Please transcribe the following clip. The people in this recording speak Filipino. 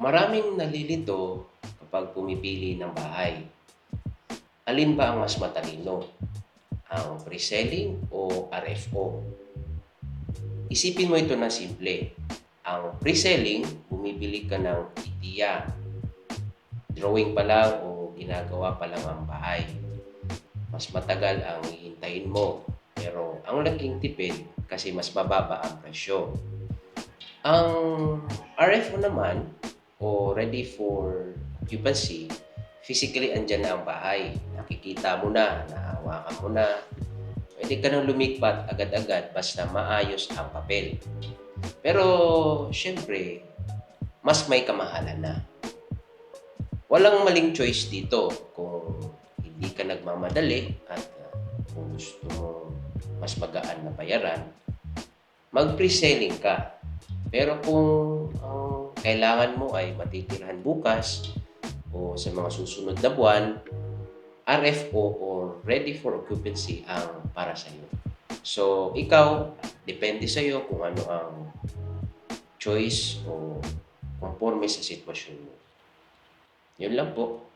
Maraming nalilito kapag pumipili ng bahay. Alin ba ang mas matalino? Ang pre-selling o RFO? Isipin mo ito na simple. Ang pre-selling, bumibili ka ng ideya, drawing pa lang o ginagawa pa lang ang bahay. Mas matagal ang hihintayin mo, pero ang laking tipid kasi mas mababa ang presyo. Ang RFO naman o ready for occupancy, physically andyan na ang bahay. Nakikita mo na, nahawakan mo na. Pwede ka nang lumipat agad-agad basta maayos ang papel. Pero syempre, mas may kamahalan na. Walang maling choice dito kung hindi ka nagmamadali at kung gusto mo mas magaan na bayaran, mag-pre-selling ka. Pero kung ang kailangan mo ay matitirahan bukas o sa mga susunod na buwan, RFO or Ready for Occupancy ang para sa iyo. So, ikaw, depende sa iyo kung ano ang choice o conforme sa sitwasyon mo. Yun lang po.